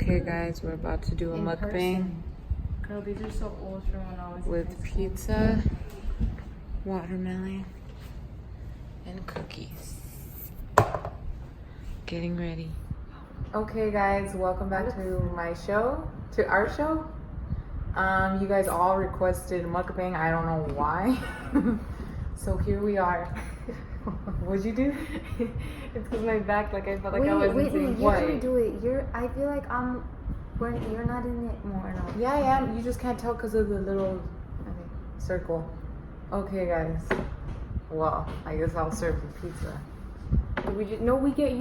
Okay guys, we're about to do a mukbang. Girl, these are so old from when I was with pizza, watermelon, and cookies. Getting ready. Okay guys, welcome back to my show, to our show. You guys all requested mukbang, I don't know why. So here we are. What'd you do? It's because my back, like I felt like I wasn't saying what. You do it. I feel like you're not in it more now. Yeah, I am. You just can't tell because of the little circle. Okay, guys. Well, I guess I'll serve the pizza. You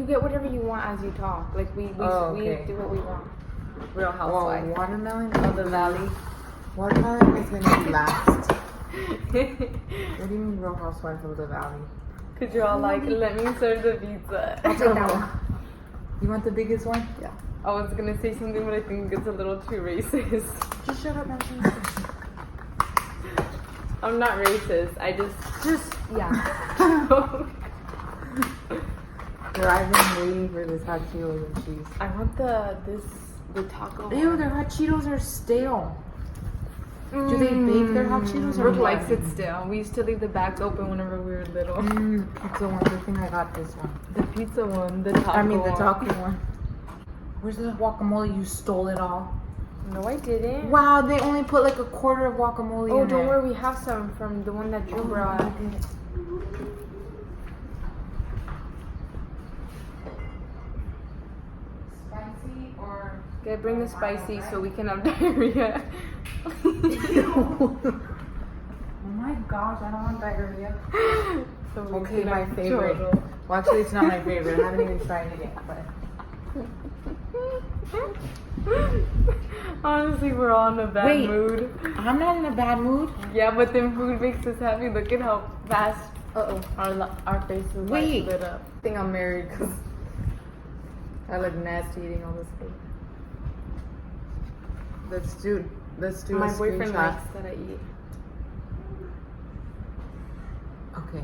get whatever you want as you talk. Like we do what we want. Real Housewives. Well, watermelon of the valley. Watermelon is gonna be last. What do you mean, Real Housewives of the Valley? Cause you're all like, let me serve the pizza. I'll take that one. You want the biggest one? Yeah. I was gonna say something, but I think it's a little too racist. Just shut up, man. I'm not racist. I just yeah. Girl, I've been waiting for this hot Cheetos and cheese. I want the taco. Ew, their hot Cheetos are stale. Do they bake their hot Cheetos or Brooke likes it still. We used to leave the bags open whenever we were little. Pizza one. Good thing I got this one. The pizza one. The taco one. Where's the guacamole? You stole it all. No, I didn't. Wow, they only put like a quarter of guacamole in Oh, don't there. worry. We have some from the one that Drew brought. Spicy or... Okay, bring the spicy so we can have diarrhea. Oh my gosh, I don't want diarrhea. So Okay, my favorite. Well, actually, it's not my favorite. I haven't even tried it yet, but... Honestly, we're all in a bad mood. I'm not in a bad mood. Yeah, but then food makes us happy. Look at how fast our faces like lit up. I think I'm married because I look nasty eating all this food. Let's do My a boyfriend screenshot. likes that I eat. Okay.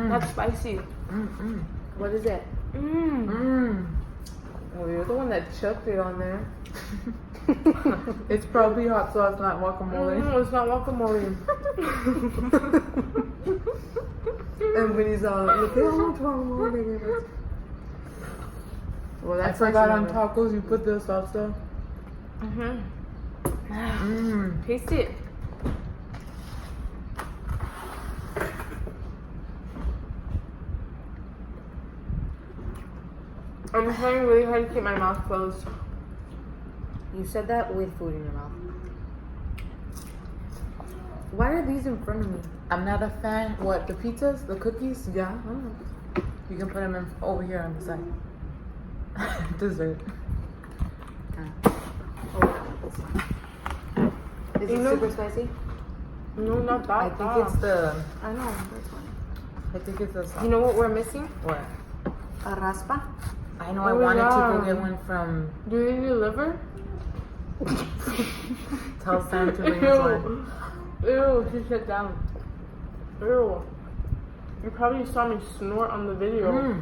That's spicy. What is it? Well, you're the one that chucked it on there. It's probably hot sauce, not guacamole. It's not guacamole. And when he's look at how much guacamole. Well, I forgot on tacos you put the salsa. Taste it. I'm trying really hard to keep my mouth closed. You said that with food in your mouth. Why are these in front of me? I'm not a fan. What, the pizzas? The cookies? Yeah. You can put them over here on the side. Dessert. Is it super spicy? No, not that. I think it's the... I know, that's fine. I think it's the sauce. You know what we're missing? What? A raspa? I know I wanted to go get one from... Do you need a liver? Tell Sam to bring us one. Ew, she sat down. Ew. You probably saw me snort on the video.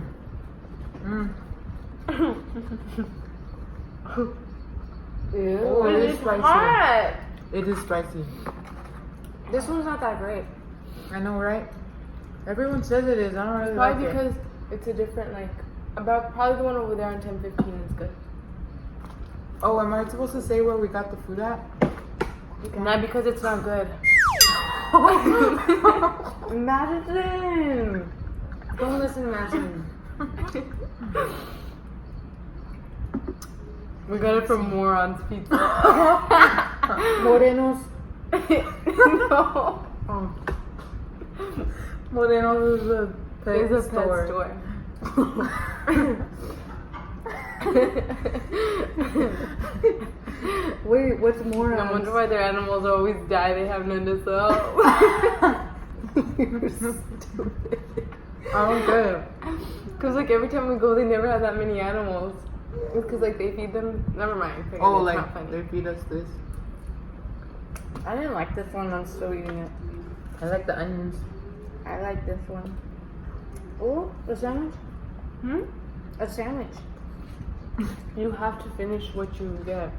Ew. Oh, it is spicy. Hot. It is spicy. This one's not that great. I know, right? Everyone says it is. I don't really Probably like because it's a different, probably the one over there on 1015 is good. Oh, am I supposed to say where we got the food at? Not because it's not good. Madison! Don't listen to Madison. We got it from Moron's Pizza. Morenos. No. Moreno's is a pet It's a store. pet store. Wait, what's more? No wonder why their animals always die. They have none to sell. You're stupid. I don't get it. Because every time we go, they never have that many animals. It's because they feed them. Never mind. Oh, it's not funny. they feed us this. I didn't like this one. I'm still eating it. I like the onions. I like this one. Oh, a sandwich? Hmm? A sandwich. You have to finish what you get.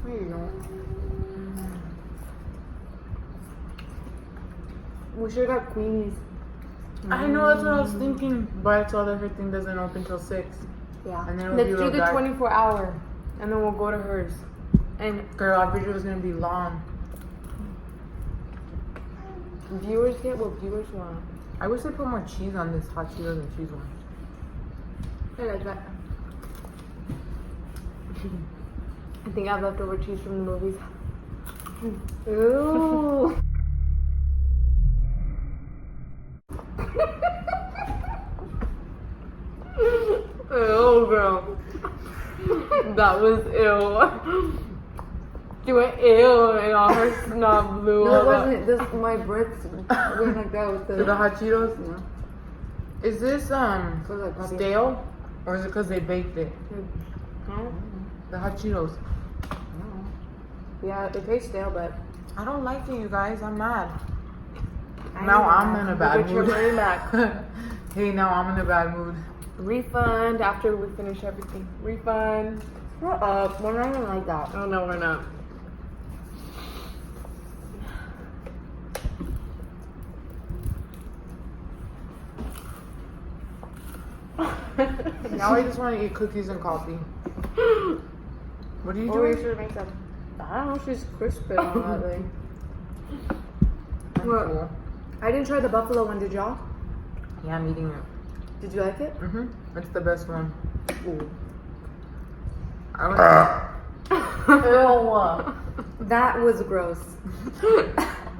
No, you don't. We should have got Queenies. I know, that's what I was thinking. But I told her her thing doesn't open till 6. Yeah. And then it'll Let's be do real the dark. 24-hour, and then we'll go to hers. And Girl, our video is gonna be long. viewers get what viewers want. I wish they put more cheese on this hot Cheetos and cheese one. I like that. I think I have leftover cheese from the movies. Ooh. Ew, girl. That was ew. She went ew, and all her snot blew No, it up. wasn't. This my breaths went like that with To the. the hot Cheetos? Yeah. Is this Feels like puppy. stale? Or is it because they baked it? Huh? The hot Cheetos. Yeah, it tastes stale, but I don't like it, you guys. I'm mad. I Now know I'm that. in a you bad get your mood. money back. Hey, now I'm in a bad mood. Refund after we finish everything. Refund. Shut up. We're not even like that. Oh no, we're not. Now I just want to eat cookies and coffee. What are you Oh, we doing? should make some. I don't know. She's crispy on that thing. I'm What? full. I didn't try the buffalo one. Did y'all? Yeah, I'm eating it. Did you like it? It's the best one. Ooh. I was That was gross.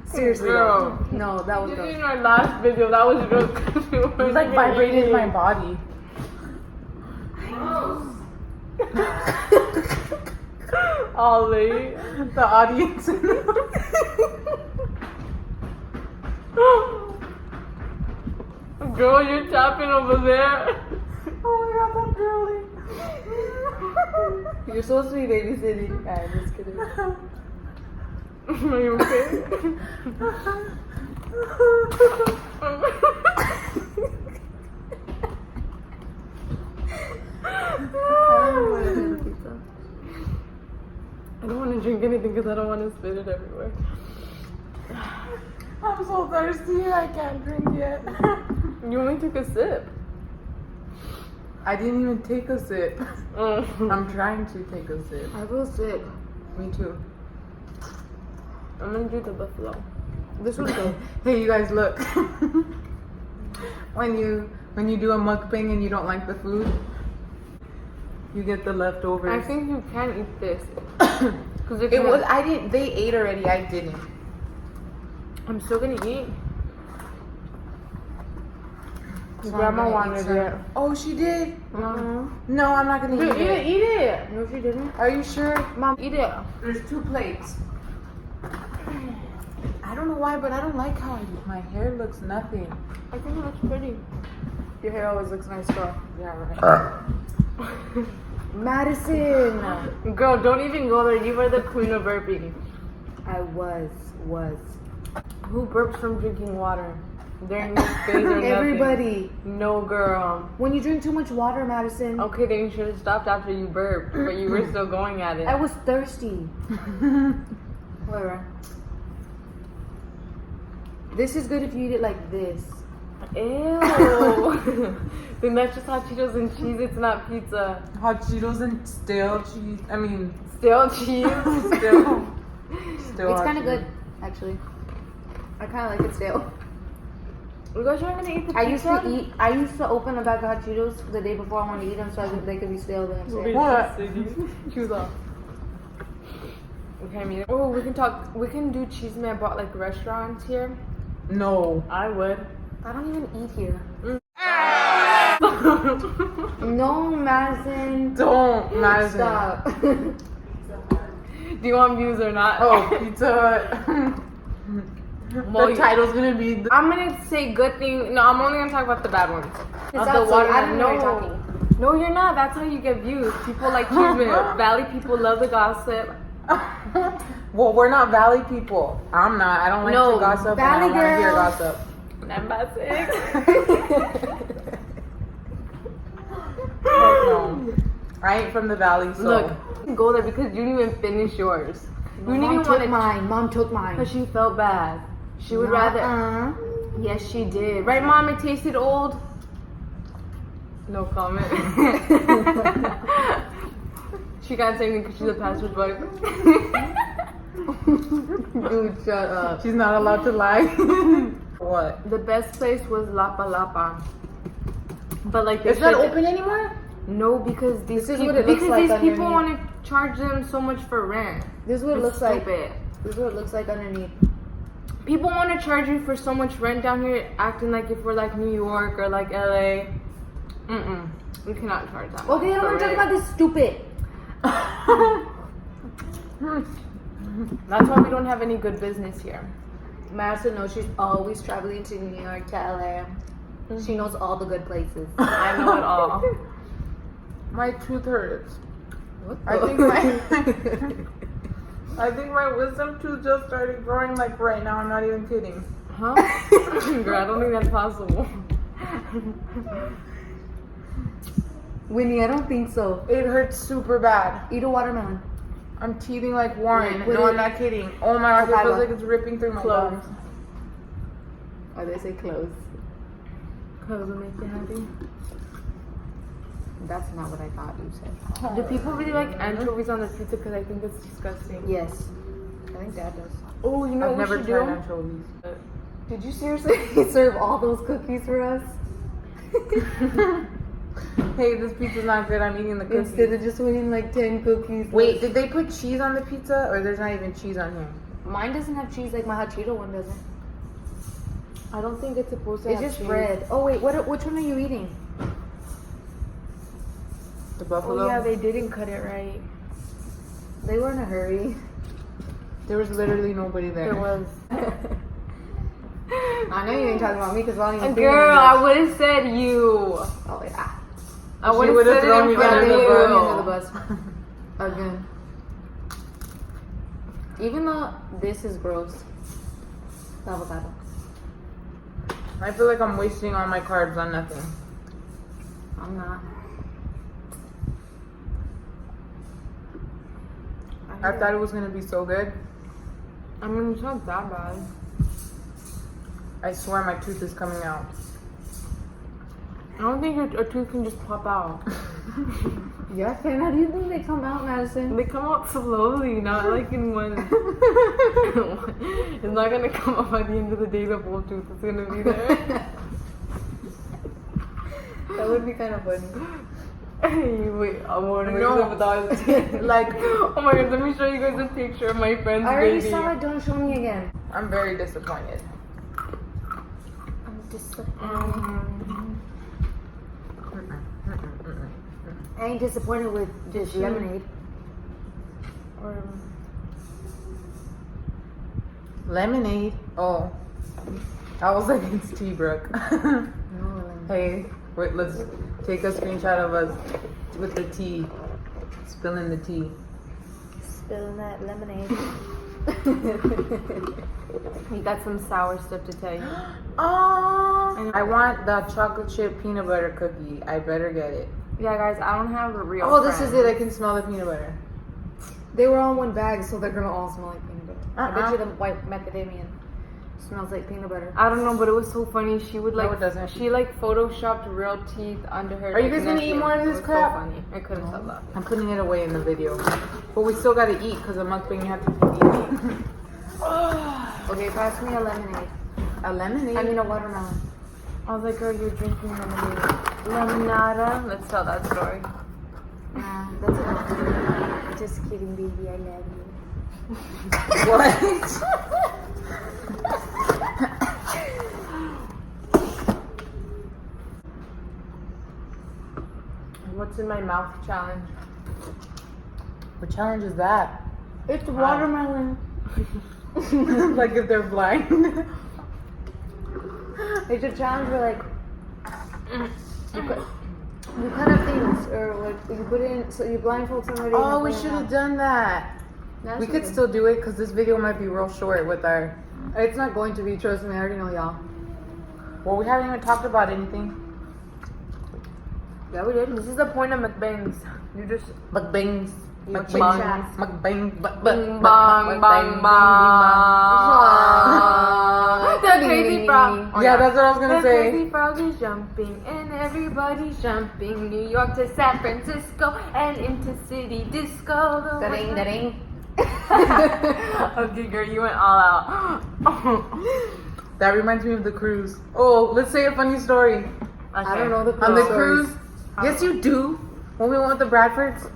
Seriously. Girl. No, that was You gross. in our last video, that was real. It like vibrated my body. Ollie. The audience. Girl, you're tapping over there. Oh my god, that girly. You're supposed to be babysitting. I'm just kidding. Are you okay? I don't want to drink anything because I don't want to spit it everywhere. I'm so thirsty. I can't drink yet. You only took a sip. I didn't even take a sip. I'm I'm trying to take a sip. I feel sick. Me too. gonna do the buffalo. This one's good. Hey, you guys, look. when you do a mukbang and you don't like the food, you get the leftovers. I think you can eat this. Cause if It you was. want- I didn't. They ate already. I didn't. I'm still gonna eat. So I'm Grandma gonna wanted eat some. it. Oh, she did. Uh-huh. No, I'm not gonna Dude, eat it. eat it. No, she didn't. Are you sure? Mom, eat it. There's 2 plates. I don't know why, but I don't like how my hair looks nothing. I think it looks pretty. Your hair always looks nice, girl. Yeah, right. Madison. Girl, don't even go there. You were the queen of burping. I was. Who burps from drinking water? During this phase or nothing? Everybody. No, girl. When you drink too much water, Madison. Okay, then you should have stopped after you burped, but you were still going at it. I was thirsty. Whatever. This is good if you eat it like this. Ew. Then that's just hot Cheetos and cheese. It's not pizza. Hot Cheetos and stale cheese. I mean, Stale cheese. still. It's kind of good, actually. I kind of like it stale. You guys are gonna eat the I pizza? used to open a bag of hot Cheetos the day before I wanted to eat them so they could be stale the next day. What? Choose off. Okay, me. Oh, we can talk. We can do cheese man bought like restaurants here. No. I would. I don't even eat here. No, Madison. Don't, Madison. Stop. Do you want views or not? Oh, Pizza Hut. Well, The title's gonna be. I'm gonna say good thing. No, I'm only gonna talk about the bad ones. It's Of not so- I don't know what you're No. talking. No, you're not. That's how you get views. People like cheese man. Valley people love the gossip. Well, we're not Valley people. I'm not. I don't like to gossip. Valley and I don't want to hear girls. gossip. Number 6. No. I ain't from the Valley, so. Look, go there because you didn't even finish yours. You didn't Mom even took want mine. Mom took mine. because she felt bad. She would rather. Yes, she did. Right, Mom? It tasted old. No comment. She can't say anything because she's a pastor's wife. Dude, shut up. She's not allowed to lie. What? The best place was Lapa Lapa. But like, It's not open anymore? No, because these This is people, what it looks like these people underneath. want to charge them so much for rent. This is what it It's looks like. stupid. This is what it looks like underneath. People want to charge you for so much rent down here, acting like if we're like New York or like LA. We cannot charge that much. Okay, I don't want to talk about this stupid. That's why we don't have any good business here. Madison knows she's always traveling to New York, to LA. She knows all the good places. I know it all. My tooth hurts. What I think my wisdom tooth just started growing like right now. I'm not even kidding. Huh? Girl, I don't think that's possible. Winnie, I don't think so. It hurts super bad. Eat a watermelon. I'm teething like Warren. Put No, it- I'm not kidding. Oh my god, it feels like it's ripping through my Close. gums. Or they say close. Clothes will make you happy. That's not what I thought you said. Do people really like anchovies on their pizza? Because I think it's disgusting. Yes. I think Dad does. Oh, you know I've what never we should tried do? anchovies. Did you seriously serve all those cookies for us? Hey, this pizza's not good. I'm eating the cookies. Instead of just winning like 10 cookies. Wait, did they put cheese on the pizza, or there's not even cheese on here? Mine doesn't have cheese like my hot Cheeto one doesn't. I don't think it's supposed to It's have just cheese. bread. Oh wait, which one are you eating? The buffalo. Oh yeah, they didn't cut it right. They were in a hurry. There was literally nobody there. There was. I know you ain't talking about me because I don't even Girl, I would have said you. Oh yeah. I would She have would've said thrown it in you front under of the you. bus. Under the bus. Again. Even though this is gross. It's avocado. I feel like I'm wasting all my carbs on nothing. I'm not. I thought it was gonna be so good. I mean, it's not that bad. I swear my tooth is coming out. I don't think a tooth can just pop out. Yeah, Ken, how do you think they come out, Madison? They come out slowly, not like in one. It's not gonna come out by the end of the day. The whole tooth is gonna be there. That would be kind of funny. Hey, wait, I want to No. like, oh my god, let me show you guys a picture of my friend's I already baby. saw it, don't show me again. I'm very disappointed. I'm disappointed. I ain't disappointed with just lemonade. Or, Lemonade. Oh. I was like, it's tea, Brooke. No lemonade. Hey, wait, let's take a screenshot of us with the tea. Spilling the tea. Spilling that lemonade. we got some sour stuff to tell you. Oh, I want the chocolate chip peanut butter cookie. I better get it. Yeah, guys, I don't have a real. Oh, this friend. is it. I can smell the peanut butter. They were all in one bag, so they're gonna all smell like peanut butter. I bet Uh-uh. you the white macadamia smells like peanut butter. I don't know, but it was so funny. She would like. No, it doesn't. She like photoshopped real teeth under her. Are you guys gonna eat more of this It was crap? So funny. I couldn't stop laughing. I'm putting it away in the video. But we still gotta eat because a mukbang you have to keep eating. Okay, pass me a lemonade. A lemonade? I mean a watermelon. I was like, girl, you're drinking lemonade. Lemonada. Let's tell that story. Nah, that's enough. Just kidding, baby. I love you. What? What's in my mouth challenge? What challenge is that? It's watermelon. Like if they're blind. It's a challenge where like you cut up things or like you put in so you blindfold somebody. Oh, and we put it should in have done that. That's We could okay. still do it because this video might be real short with our. It's not going to be. Trust me. I already know y'all. Well, we haven't even talked about anything. Yeah, we did. This is the point of mukbangs. You just Mukbangs. Mukbang. Mukbang. bing bang bang bang. The crazy frog. Yeah, that's what I was The gonna say. crazy frog is jumping and everybody's jumping. New York to San Francisco and into city disco. Da-ding, da-ding. Okay, girl, you went all out. That reminds me of the cruise. Oh, let's say a funny story. I don't know the On the stories. cruise? Yes, you do. When we went with the Bradfords.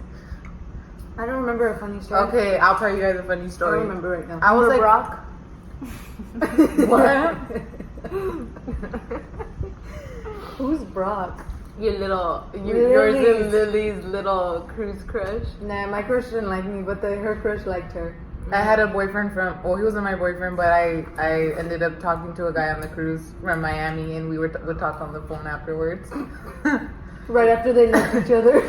I don't remember a funny story. Okay, I'll tell you guys a funny I story. don't remember right now. I was like, Brock. what? Who's Brock? Your little, Lily's. yours and Lily's little cruise crush. Nah, my crush didn't like me, but her crush liked her. I had a boyfriend from, well, he wasn't my boyfriend, but I ended up talking to a guy on the cruise from Miami, and we would talk on the phone afterwards. Right after they left each other.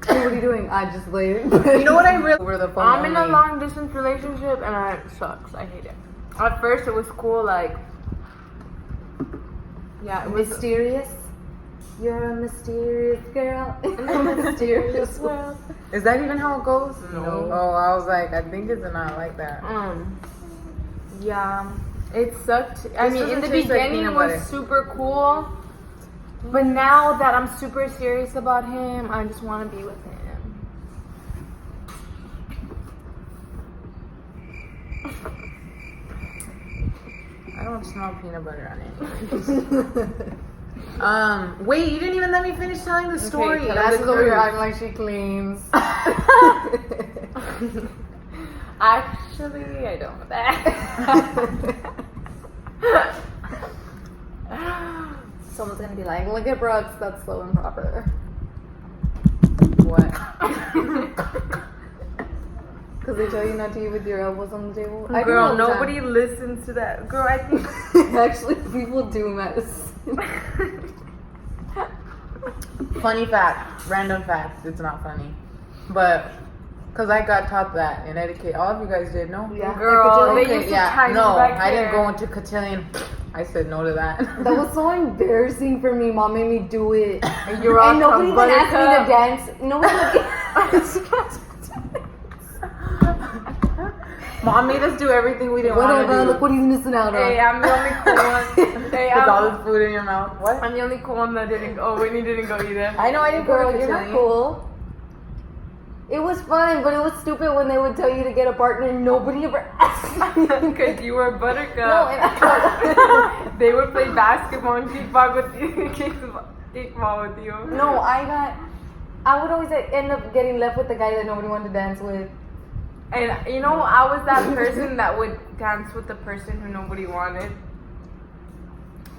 Hey, what are you doing? I just laid. You know what I really over the phone. I'm in a only. long distance relationship and it sucks. I hate it. At first it was cool, like, yeah, it was Mysterious? You're a mysterious girl in a mysterious world. Is that even how it goes? No. Oh, I was like, I think it's not like that. Yeah, it sucked. I This mean, in the doesn't taste like beginning it peanut was butter. super cool, but now that I'm super serious about him, I just want to be with him. I don't smell peanut butter on it. Wait, you didn't even let me finish telling the story. tell of That's the over here cruise. acting like she cleans. Actually, I don't. Someone's gonna be like, look at Brooks, that's so improper. What? Because they tell you not to eat with your elbows on the table. I do Girl, all the time. nobody listens to that. Girl, I think. Actually, people do mess. Funny fact, random fact. It's not funny, but because I got taught that in etiquette. All of you guys did, no? Yeah. Girl, they Okay, used to yeah. tie you No, back I didn't there. go into cotillion. I said no to that. That was so embarrassing for me. Mom made me do it. And you're all And nobody even asked me to dance. Nobody. Mom made us do everything we didn't want Whatever. to do. Look what he's missing out on. Hey, I'm the only cool one. Hey, With all I'm, this food in your mouth. What? I'm the only cool one that didn't go. Whitney didn't go either. I know I didn't Girl, go to you're not cotillion. cool. It was fun, but it was stupid when they would tell you to get a partner and nobody ever asked me. Because you were Buttercup. No, and I They would play basketball and kickball with you. Kickball with you. No, I would always end up getting left with the guy that nobody wanted to dance with. And you know, I was that person that would dance with the person who nobody wanted.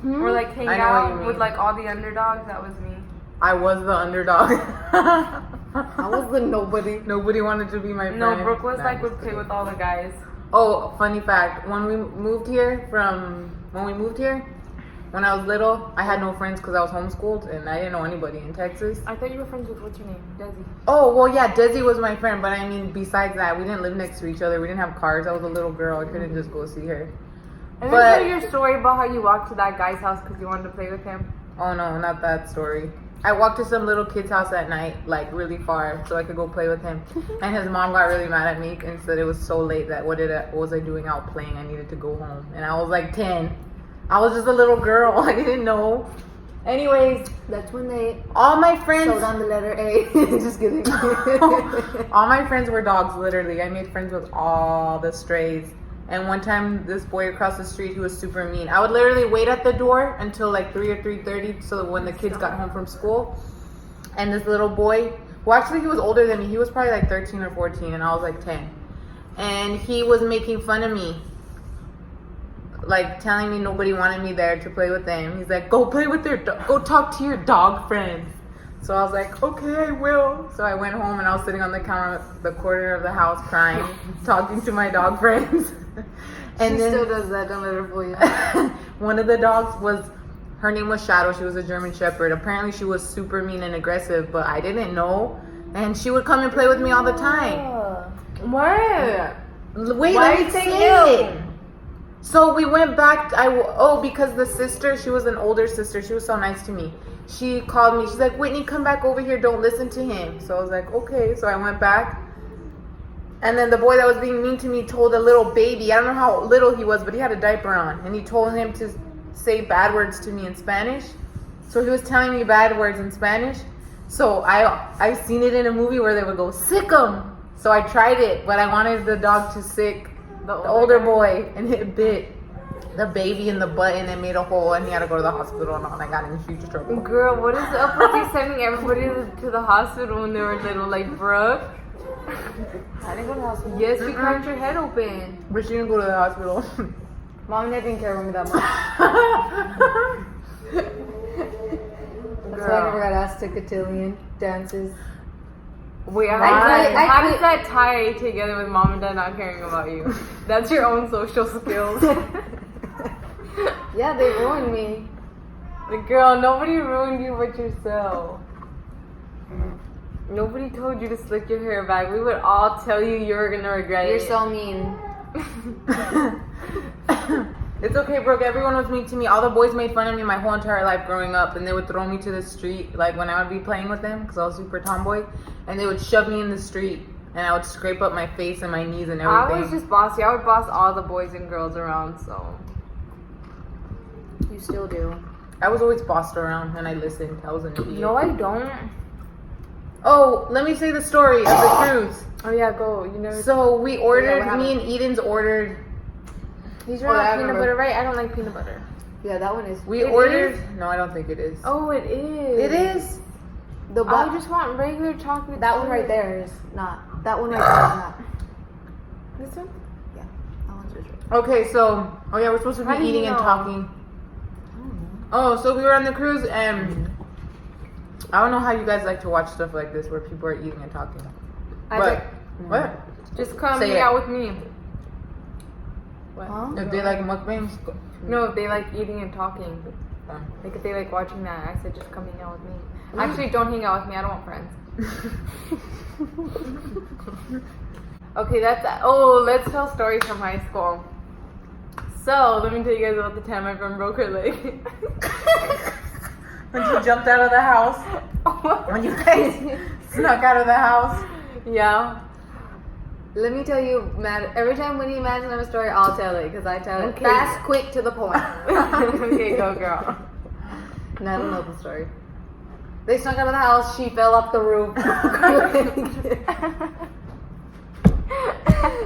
Or like hang I know what you out mean. with like all the underdogs. That was me. I was the underdog. I was the nobody. Nobody wanted to be my friend. No, Brooke was Nah, like I'm would just play kidding. with all the guys. Oh, funny fact. When we moved here, when I was little, I had no friends because I was homeschooled and I didn't know anybody in Texas. I thought you were friends with what's your name, Desi. Oh, well, yeah, Desi was my friend, but I mean, besides that, we didn't live next to each other. We didn't have cars. I was a little girl. I couldn't just go see her. And But- then tell your story about how you walked to that guy's house because you wanted to play with him. Oh, no, not that story. I walked to some little kid's house at night, like really far, so I could go play with him. And his mom got really mad at me and said it was so late that what was I doing out playing? I needed to go home. And I was like 10. I was just a little girl. I didn't know. Anyways, That's when they all my friends, sewed on the letter A. Just kidding. all my friends were dogs, literally. I made friends with all the strays. And one time, this boy across the street, he was super mean. I would literally wait at the door until like 3 or 3:30, so that when the kids got home from school. And this little boy, well, actually, he was older than me. He was probably like 13 or 14, and I was like 10. And he was making fun of me, like telling me nobody wanted me there to play with them. He's like, "Go play with go talk to your dog friends." So I was like, "Okay, I will." So I went home and I was sitting on the counter, the corner of the house, crying, talking to my dog friends. And And she then still does that. Don't let her fool you. one of the dogs her name was Shadow. She was a German Shepherd. Apparently she was super mean and aggressive, but I didn't know. And she would come and play with me all the time. What? Wait, Why let you me say say it. no? So we went back. Because the sister, she was an older sister. She was so nice to me. She called me. She's like, Whitney, come back over here. Don't listen to him. So I was like, okay. So I went back. And then the boy that was being mean to me told a little baby. I don't know how little he was, but he had a diaper on. And he told him to say bad words to me in Spanish. So he was telling me bad words in Spanish. So I seen it in a movie where they would go, sick 'em. So I tried it, but I wanted the dog to sick the older boy, and it bit the baby in the butt, and it made a hole, and he had to go to the hospital, and I got in huge trouble. Girl, what is up with you sending everybody to the hospital when they were little? Like, Brooke? I didn't go to the hospital. Yes, we cracked your head open. But she didn't go to the hospital. Mom and Dad didn't care about me that much. That's why I never got asked to cotillion dances. Wait, I how quit. does that tie together with mom and dad not caring about you? That's your own social skills. Yeah, they ruined me. Girl, nobody ruined you but yourself. Nobody told you to slick your hair back. We would all tell you were gonna regret You're it. so mean. It's okay, Brooke. Everyone was mean to me. All the boys made fun of me my whole entire life growing up, and they would throw me to the street, like when I would be playing with them, because I was super tomboy, and they would shove me in the street, and I would scrape up my face and my knees and everything. I was just bossy. I would boss all the boys and girls around, so. You still do. I was always bossed around, and I listened. I was an idiot. No, I don't. Oh, let me say the story of the cruise. Oh, yeah, go. You never. So we ordered, what me and Eden's ordered. These Oh, are I not peanut remember. butter, right? I don't like peanut butter. Yeah, that one is. We It ordered. is? No, I don't think it is. Oh, it is. It is. The I just want regular chocolate. that one chip. right there is not. That one right there is not. This one? Yeah, that one's yours. Okay, so yeah, we're supposed to How be do you eating and know? talking. Oh, so we were on the cruise, and I don't know how you guys like to watch stuff like this where people are eating and talking. I But like- what? Just come Say hang it. out with me. What? Huh? If they like mukbangs, go. No, if they like eating and talking. Oh. Like if they like watching that, I said just come hang out with me. Actually, don't hang out with me. I don't want friends. Okay, that's. Oh, let's tell stories from high school. So let me tell you guys about the time my friend broke her leg. When she jumped out of the house. When you guys snuck out of the house. Yeah. Let me tell you, every time Winnie imagines a story, I'll tell it because I tell it Okay. fast, quick, to the point. Okay, go girl. And I don't know the story. They snuck out of the house. She fell off the roof.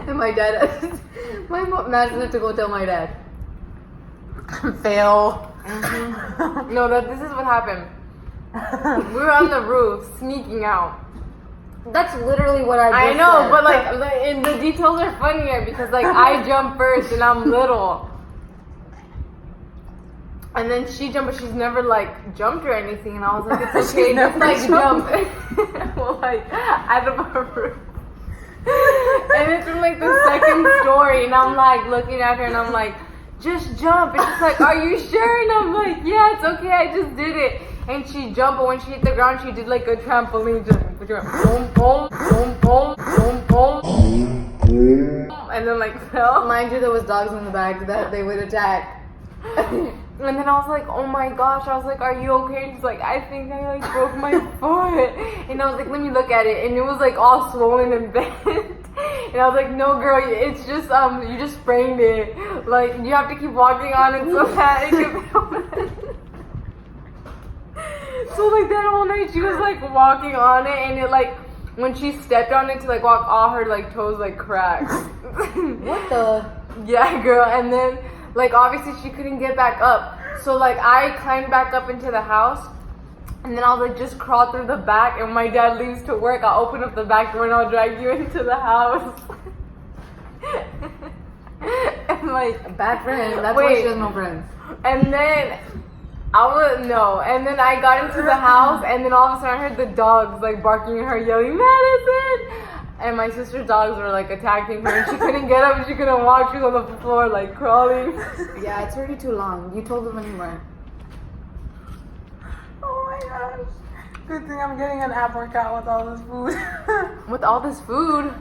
And my dad, my mom imagined it to go tell my dad. Fail. No, this is what happened. We were on the roof, sneaking out. That's literally what I I just know, said. but like, and the details are funnier because like I jumped first and I'm little, and then she jumped, but she's never like jumped or anything. And I was like, it's okay, She's just never like jump. jumped. Well, like out of our roof. And it's in like the second story, and I'm like looking at her, and I'm like, just jump. And she's like, are you sure? And I'm like, yeah, it's okay, I just did it. And she jumped, but when she hit the ground, she did like a trampoline, just boom, boom, boom, boom, boom, boom, and then like fell. Mind you, there was dogs in the back that they would attack. And then I was like, oh my gosh, I was like, are you okay? And she's like, I think I like broke my foot. And I was like, let me look at it. And it was like all swollen and bent. And I was like, no girl, it's just, you just sprained it. Like, you have to keep walking on it so that it can So like that whole night she was like walking on it, and it like, when she stepped on it to like walk, all her like toes like cracked. What the? Yeah, girl. And then like obviously she couldn't get back up, so like I climbed back up into the house, and then I'll like just crawl through the back, and my dad leaves to work, I'll open up the back door and I'll drag you into the house. And like, Bad friend. That's why Wait. she has no friends. and then and then I got into the house, and then all of a sudden I heard the dogs like barking at her, yelling, Madison! And my sister's dogs were like attacking her, and she couldn't get up and she couldn't walk. She was on the floor like crawling. Yeah, it's already too long. You told them anymore. Oh my gosh. Good thing I'm getting an ab workout with all this food. With all this food,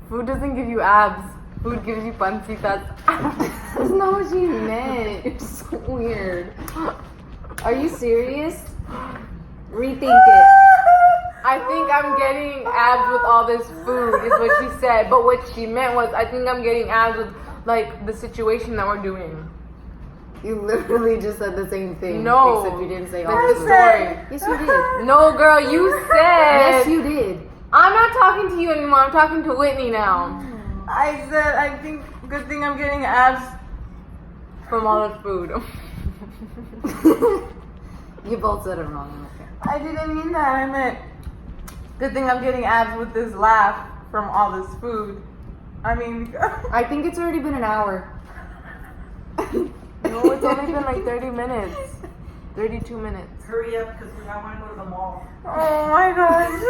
food doesn't give you abs. Food gives you pancitas. That's not what she meant. You're so weird. Are you serious? Rethink it. I think I'm getting abs with all this food, is what she said. But what she meant was, I think I'm getting abs with, like, the situation that we're doing. You literally just said the same thing. No. Except you didn't say That's all the this. story. Yes, you did. No, girl, you said. Yes, you did. I'm not talking to you anymore. I'm talking to Whitney now. I said, I think, good thing I'm getting abs. From all this food. You both said it wrong. Okay. I didn't mean that. I meant, good thing I'm getting abs with this laugh from all this food. I mean, I think it's already been an hour. No, it's only been like 30 minutes. 32 minutes. Hurry up, because I want to go to the mall. oh my gosh.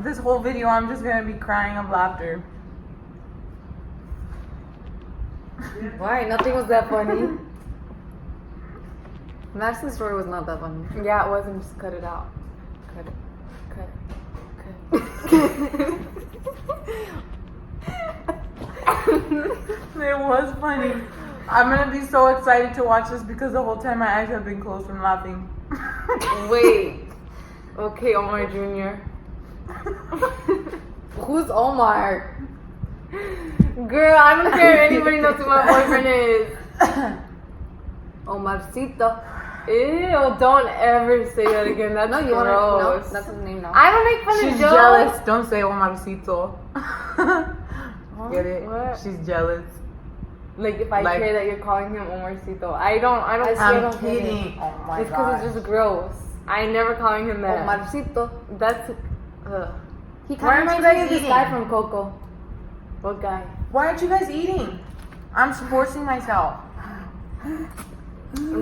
This whole video, I'm just gonna be crying of laughter. Why? Nothing was that funny. Madison's story was not that funny. Yeah, it wasn't. Just cut it out. Cut it. Cut it. It was funny. I'm gonna be so excited to watch this because the whole time my eyes have been closed from laughing. Wait. Okay, Omar Jr. Who's Omar? Girl, I don't care if anybody knows who my boyfriend is. Omarcito. Ew, don't ever say that again. That's No, you want to? gross. No, that's his name now. I don't make fun She's of jokes. jealous. Don't say Omarcito. Get it? What? She's jealous. Like if I Like- care that you're calling him Omarcito. I don't I I'm don't get it. kidding. Oh my It's because god. it's just gross. I never calling him that. Omarcito. That's He Why kind of aren't you reminds me guys of this eating? guy from Coco. what guy? Why aren't you guys eating? I'm forcing myself.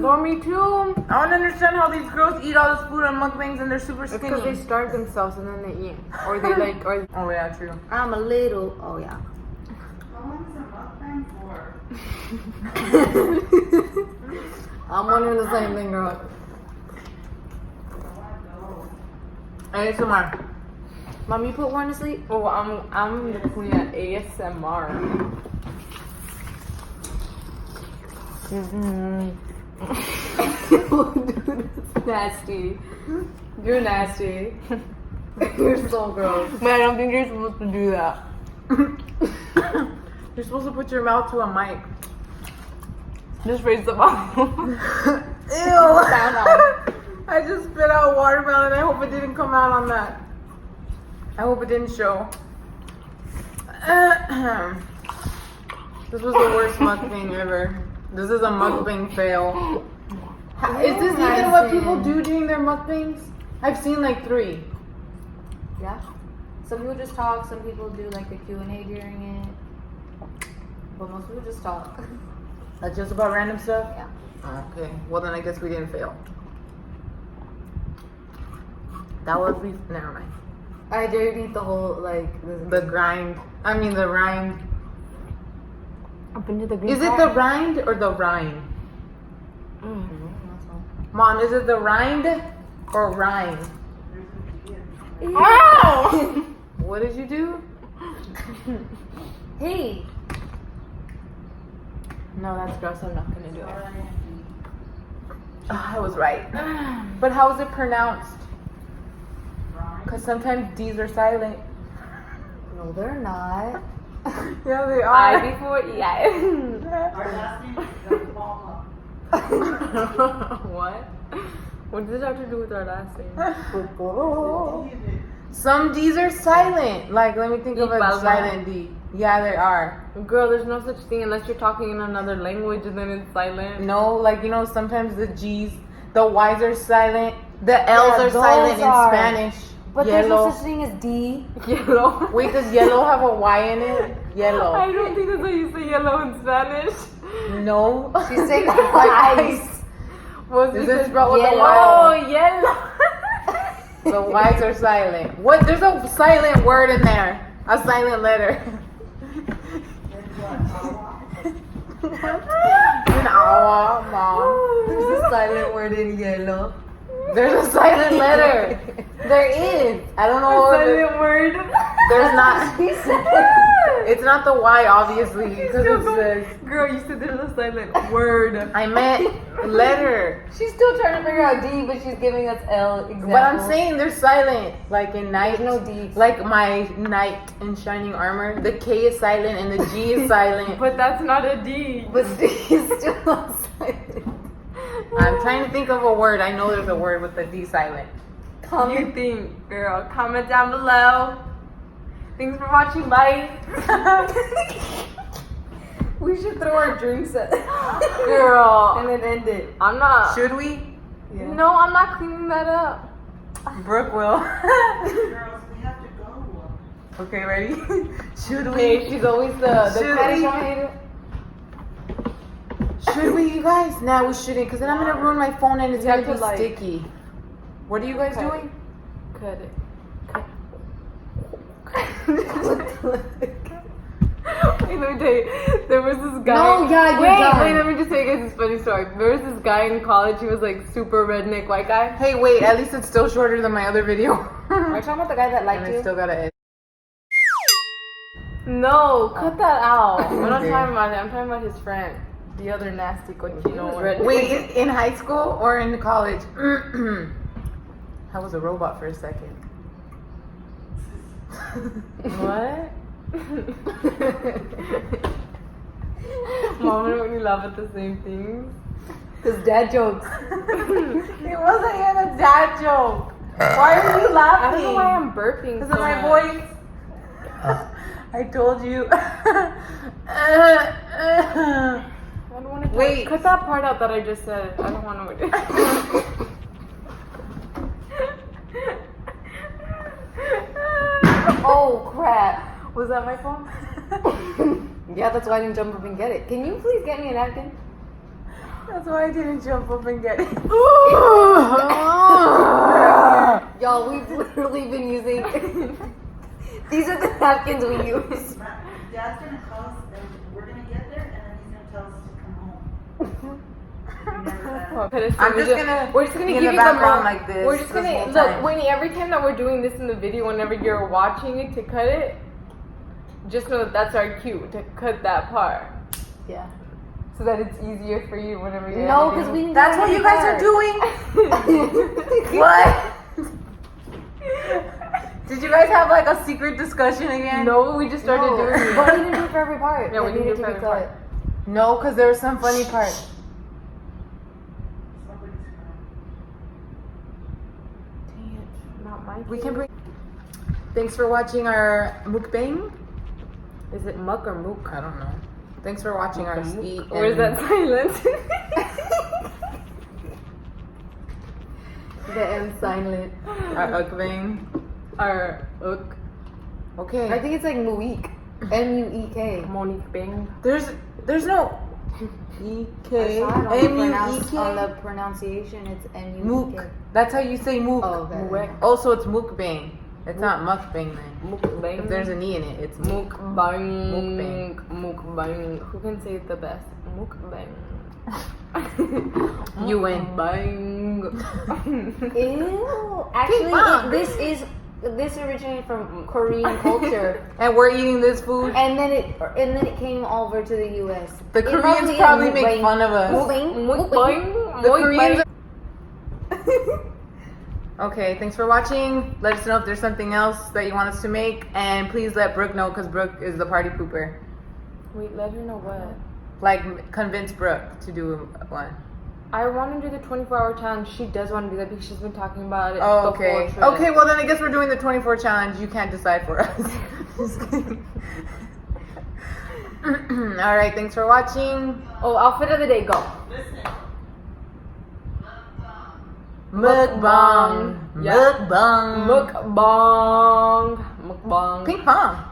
Go me too. I don't understand how these girls eat all this food on mukbangs and they're super It's because skinny. they starve themselves and then they eat, or they like, or Oh yeah, true. I'm a little. Oh yeah. How long is a mukbang for? I'm wondering the same thing, girl. ASMR. Mom, you put Warren to sleep? oh, I'm the queen at ASMR. Dude, it's nasty. You're nasty. You're so gross. But I don't think you're supposed to do that. You're supposed to put your mouth to a mic. Just raise the volume. Ew. I just spit out watermelon. I hope it didn't come out on that. I hope it didn't show. This was the worst mukbang ever. This is a mukbang fail. Is this even what people do during their mukbangs? I've seen like 3. Yeah. Some people just talk. Some people do like a Q&A during it. But most people just talk. That's just about random stuff? Yeah. Okay. Well, then I guess we didn't fail. That was never mind. I dared eat the whole like. The grind. I mean the rind. Up into the green Is it the rind or the rind? Mom, is it the rind or rind? Ow! What did you do? Hey. No, that's gross. I'm not gonna do it. I was right. But how is it pronounced? Because sometimes D's are silent. No, they're not. Yeah, they I are. before EI. Our last name is Palma. What? What does it have to do with our last name? Some D's are silent. Like, let me think of a Ipalma. silent D. Yeah, they are. Girl, there's no such thing unless you're talking in another language and then it's silent. No, like, you know, sometimes the G's, the Y's are silent. The L's Yeah, are silent those are. in Spanish. But there's no Yellow. such thing as D. Yellow. Wait, does yellow have a Y in it? I Yellow. don't think that's how you say yellow in Spanish. No. She's saying like ice. What's Is it it spelled with a yellow? Y? Oh, yellow. The Y's are silent. What? There's a silent word in there. A silent letter. an awa, mom. There's a silent word in yellow. There's a silent letter. There is. I don't know what word. there's not. It's not the Y, obviously, because it says. Girl, you said there's a silent word. I meant letter. She's still trying to figure out D, but she's giving us L example. But I'm saying they're silent, like in night. There's no D. Like my knight in shining armor. The K is silent and the G is silent. But that's not a D. But D is still silent. I'm trying to think of a word. I know there's a word with the D silent. You think, girl? Comment down below. Thanks for watching. Bye. We should throw our drinks at Girl. and then end it. I'm not. Should we? Yeah. No, I'm not cleaning that up. Brooke will. Girls, we have to go. Okay, ready? Should we? Hey, she's always the Should petty we? hater. Should we, you guys? Nah, we shouldn't, because then I'm gonna ruin my phone and it's You gonna have be to, like- sticky. What are you guys Cut it. doing? Cut it. Wait, let me tell you. There was this guy. No, yeah, you're done. Wait, let me just tell you guys this funny story. There was this guy in college. He was like super redneck white guy. Hey, wait, at least it's still shorter than my other video. Are you talking about the guy that And liked I you? still gotta edit. No, cut that out. I'm not Okay. talking about him. I'm talking about his friend. The other nasty cochino redneck. Wait, in high school or in college? I was a robot for a second. What? Mom and when you laugh at the same things. Because dad jokes. It wasn't even a dad joke. Why are you I laughing? don't know why I'm burping. Because so of my much. voice. I told you. I don't want to. Wait. Cut that part out that I just said. I don't want to. Oh, crap. Was that my phone? Yeah, that's why I didn't jump up and get it. Can you please get me a napkin? That's why I didn't jump up and get it. Y'all, we've literally been using... These are the napkins we use. Dad's gonna call us, and we're gonna get there, and then he's gonna tell us to come home. Remember that. I'm just gonna We're just gonna be in give the you the background mo- like this. We're just this gonna whole look time. when every time that we're doing this in the video, whenever you're watching it to cut it, just know that that's our cue to cut that part, Yeah. so that it's easier for you whenever you're. No, because we didn't That's do what any you guys are part. doing? What? Did you guys have like a secret discussion again? No, we just started No, doing it. but we didn't do it for every part. Yeah, we That didn't do needed it for to be every part. cut. No, because there was some funny part. Somebody's coming. Not my. We can bring. Thanks for watching our mukbang. Is it muck or mook? I don't know. Thanks for watching our eat. Or is that silent? The M silent. our mukbang? Or ook? Okay. I think it's like Muik. M-U-E-K. Monique Bing. There's no E-K. I saw it M-U-E-K. on the pronunciation, it's M-U-E-K. Mook. That's how you say mook. Oh, okay. Muek. Also, it's mukbang. It's not mukbang then. Mukbang. If there's an E in it, it's mook. Mukbang. Mukbang. Mukbang. Who can say it the best? Mukbang. You win. Bang. Ew. Actually, Mom. this originated from Korean culture, And we're eating this food. and then it came over to the U.S. The Koreans probably make fun of us. Mukbang. The Koreans. Okay, thanks for watching. Let us know if there's something else that you want us to make, and please let Brooke know because Brooke is the party pooper. Wait, let her know what. Like, convince Brooke to do one. I want to do the 24-hour challenge. She does want to do that because she's been talking about it. Oh, the okay. whole trip. Okay, well then I guess we're doing the 24 challenge. You can't decide for us. Just kidding. All right, thanks for watching. Oh, outfit of the day, go. Mukbang. Yeah. Mukbang. Mukbang. Mukbang. Ping pong.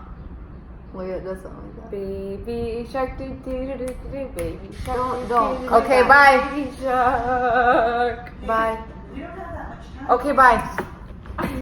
Wait, that's something like that. Baby shark do do do do do baby shark. Don't. Okay, bye. Baby shark. Bye. We don't have that much time. Okay, bye.